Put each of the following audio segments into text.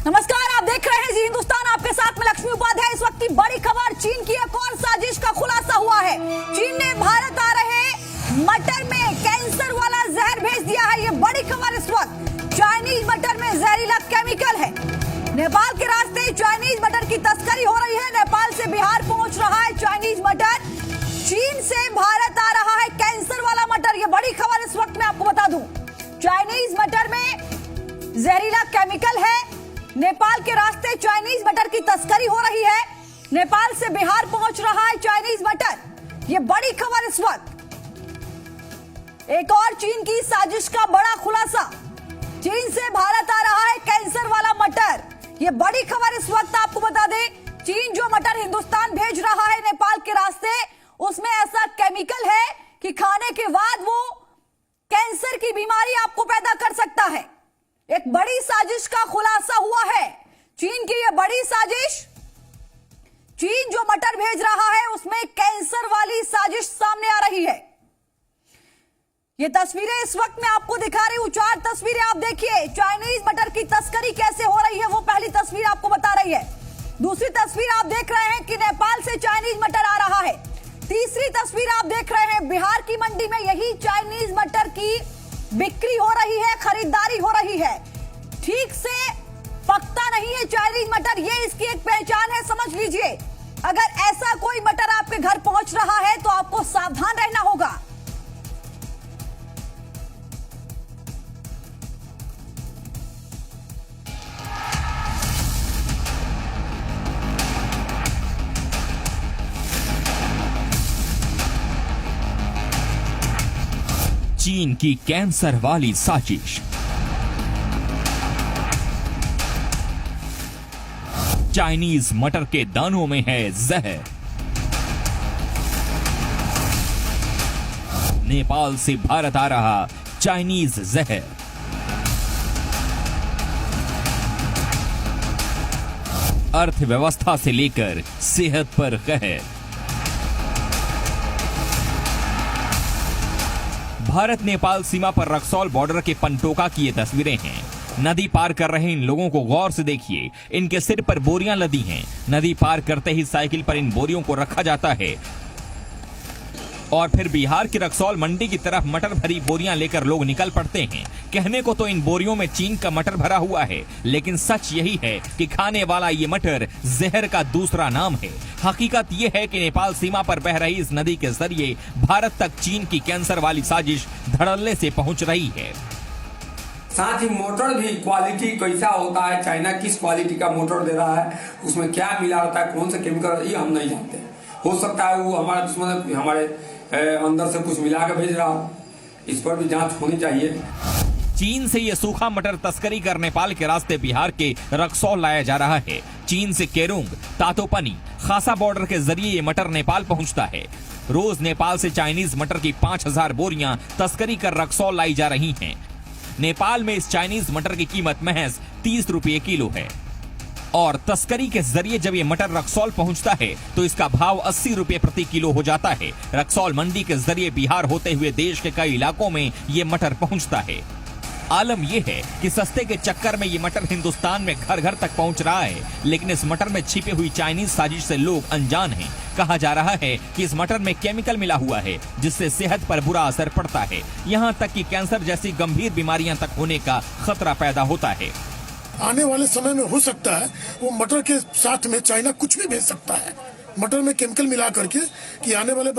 नमस्कार, आप देख रहे हैं जी हिंदुस्तान, आपके साथ में लक्ष्मी उपाध्याय। इस वक्त की बड़ी खबर, चीन की एक और साजिश का खुलासा हुआ है। चीन ने भारत आ रहे मटर में कैंसर वाला जहर भेज दिया है। ये बड़ी खबर इस वक्त। चाइनीज मटर में जहरीला केमिकल है। नेपाल के रास्ते चाइनीज मटर की तस्करी हो रही है। नेपाल से बिहार पहुंच रहा है चाइनीज मटर। चीन से भारत आ रहा है कैंसर वाला मटर। ये बड़ी खबर इस वक्त मैं आपको बता दूं। चाइनीज मटर में जहरीला केमिकल है। नेपाल के रास्ते चाइनीज मटर की तस्करी हो रही है। नेपाल से बिहार पहुंच रहा है चाइनीज मटर। ये बड़ी खबर इस वक्त। एक और चीन की साजिश का बड़ा खुलासा। चीन से भारत आ रहा है कैंसर वाला मटर। ये बड़ी खबर इस वक्त आपको बता दें। चीन जो मटर हिंदुस्तान भेज रहा है नेपाल के रास्ते, उसमें ऐसा केमिकल है कि खाने के बाद वो कैंसर की बीमारी आपको पैदा कर सकता है। एक बड़ी साजिश का खुलासा हुआ है। चीन की यह बड़ी साजिश, चीन जो मटर भेज रहा है उसमें कैंसर वाली साजिश सामने आ रही है। ये तस्वीरें इस वक्त मैं आपको दिखा रही हूं। 4 तस्वीरें आप देखिए। चाइनीज मटर की तस्करी कैसे हो रही है वो पहली तस्वीर आपको बता रही है। दूसरी तस्वीर आप देख रहे हैं कि नेपाल से चाइनीज मटर आ रहा है। तीसरी तस्वीर आप देख रहे हैं, बिहार की मंडी में यही चाइनीज मटर की बिक्री हो रही है, खरीदारी हो रही है। ठीक से पकता नहीं है चाइनीज मटर, ये इसकी एक पहचान है, समझ लीजिए। अगर ऐसा कोई मटर आपके घर पहुंच रहा है तो आपको सावधान रहना होगा। चीन की कैंसर वाली साजिश। चाइनीज मटर के दानों में है जहर। नेपाल से भारत आ रहा चाइनीज जहर। अर्थव्यवस्था से लेकर सेहत पर कहर। भारत नेपाल सीमा पर रक्सौल बॉर्डर के पंटोका की ये तस्वीरें हैं। नदी पार कर रहे इन लोगों को गौर से देखिए। इनके सिर पर बोरियां लदी हैं। नदी पार करते ही साइकिल पर इन बोरियों को रखा जाता है और फिर बिहार की रक्सौल मंडी की तरफ मटर भरी बोरियां लेकर लोग निकल पड़ते हैं। कहने को तो इन बोरियों में चीन का मटर भरा हुआ है, लेकिन सच यही है कि खाने वाला ये मटर जहर का दूसरा नाम है। हकीकत ये है कि नेपाल सीमा पर बह रही इस नदी के जरिए भारत तक चीन की कैंसर वाली साजिश धड़ल्ले से पहुंच रही है। साथ ही मोटर भी क्वालिटी कैसा होता है, चाइना किस क्वालिटी का मोटर दे रहा है, उसमें क्या मिला होता है, कौन सा केमिकल, ये हम नहीं जानते। हो सकता है वो हमारा दुश्मन हमारे अंदर से कुछ मिला के भेज रहा हो। इस पर भी जांच होनी चाहिए। चीन से ये सूखा मटर तस्करी कर नेपाल के रास्ते बिहार के रक्सौल लाया जा रहा है। चीन से केरुंग, तातोपनी, खासा बॉर्डर के जरिए ये मटर नेपाल पहुंचता है। रोज नेपाल से चाइनीज मटर की 5000 बोरियां तस्करी कर रक्सौल लाई जा रही हैं। नेपाल में इस चाइनीज मटर की कीमत महज 30 रुपये किलो है और तस्करी के जरिए जब ये मटर रक्सौल पहुंचता है तो इसका भाव 80 रुपये प्रति किलो हो जाता है। रक्सौल मंडी के जरिए बिहार होते हुए देश के कई इलाकों में ये मटर पहुंचता है। आलम यह है कि सस्ते के चक्कर में ये मटर हिंदुस्तान में घर घर तक पहुंच रहा है, लेकिन इस मटर में छिपी हुई चाइनीज साजिश से लोग अनजान हैं। कहा जा रहा है कि इस मटर में केमिकल मिला हुआ है जिससे सेहत पर बुरा असर पड़ता है। यहाँ तक कि कैंसर जैसी गंभीर बीमारियां तक होने का खतरा पैदा होता है। आने वाले समय में हो सकता है वो मटर के साथ में चाइना कुछ भी भेज सकता है, मटर में केमिकल मिला करके, कि आने वाले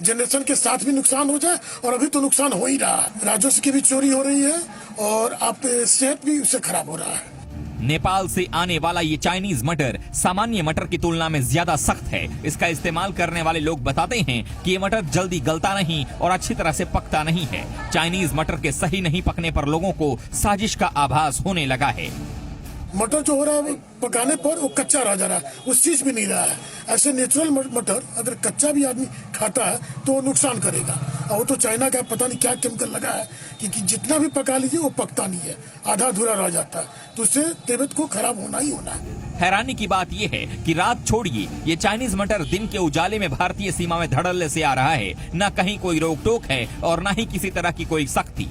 जनरेशन के साथ भी नुकसान हो जाए। और अभी तो नुकसान हो ही रहा है, राजस्व की भी चोरी हो रही है और आप सेहत भी उससे खराब हो रहा है। नेपाल से आने वाला ये चाइनीज मटर सामान्य मटर की तुलना में ज्यादा सख्त है। इसका इस्तेमाल करने वाले लोग बताते हैं कि ये मटर जल्दी गलता नहीं और अच्छी तरह से पकता नहीं है। चाइनीज मटर के सही नहीं पकने पर लोगों को साजिश का आभास होने लगा है। मटर जो हो रहा है पकाने पर वो कच्चा रह जा रहा है, वो सीज भी नहीं रहा है। ऐसे नेचुरल मटर अगर कच्चा भी आदमी खाता है तो वो नुकसान करेगा। और वो तो चाइना का पता नहीं क्या केमिकल लगा है कि जितना भी पका लीजिए वो पकता नहीं है, आधा अधूरा रह जाता है, तो उससे तबीयत को खराब होना ही होना है। हैरानी की बात यह है कि रात छोड़िए, ये चाइनीज मटर दिन के उजाले में भारतीय सीमा में धड़ल्ले से आ रहा है। न कहीं कोई रोक टोक है और न ही किसी तरह की कोई सख्ती।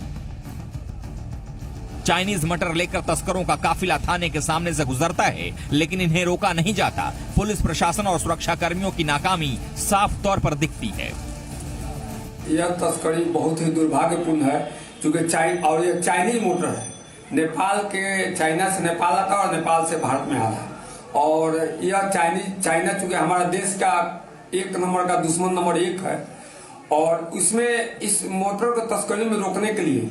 चाइनीज मटर लेकर तस्करों का काफिला थाने के सामने से गुजरता है, लेकिन इन्हें रोका नहीं जाता। पुलिस प्रशासन और सुरक्षा कर्मियों की नाकामी साफ तौर पर दिखती है। यह तस्करी बहुत ही दुर्भाग्यपूर्ण है, क्योंकि और ये चाइनीज मोटर है। नेपाल के चाइना से नेपाल आता और नेपाल से भारत में आ रहा है। और यह चाइना चूंकि हमारा देश का एक नंबर का दुश्मन नंबर 1 है, और इसमें इस मोटर को तस्करी में रोकने के लिए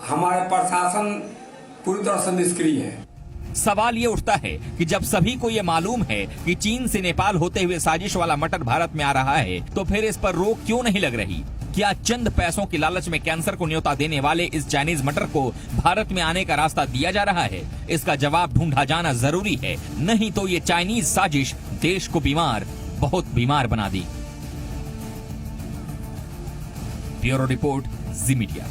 हमारे प्रशासन पूरी तरह से निष्क्रिय है। सवाल ये उठता है कि जब सभी को ये मालूम है कि चीन से नेपाल होते हुए साजिश वाला मटर भारत में आ रहा है, तो फिर इस पर रोक क्यों नहीं लग रही? क्या चंद पैसों की लालच में कैंसर को न्योता देने वाले इस चाइनीज मटर को भारत में आने का रास्ता दिया जा रहा है? इसका जवाब ढूंढा जाना जरूरी है, नहीं तो ये चाइनीज साजिश देश को बीमार, बहुत बीमार बना दी। ब्यूरो रिपोर्ट, जी मीडिया।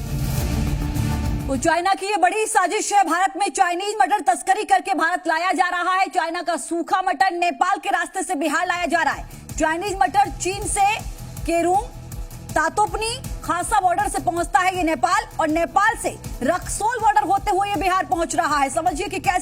तो चाइना की ये बड़ी साजिश है। भारत में चाइनीज मटर तस्करी करके भारत लाया जा रहा है। चाइना का सूखा मटर नेपाल के रास्ते से बिहार लाया जा रहा है। चाइनीज मटर चीन से केरूंग, तातोपनी, खासा बॉर्डर से पहुंचता है ये नेपाल, और नेपाल से रक्सौल बॉर्डर होते हुए ये बिहार पहुंच रहा है। समझिए कि कैसे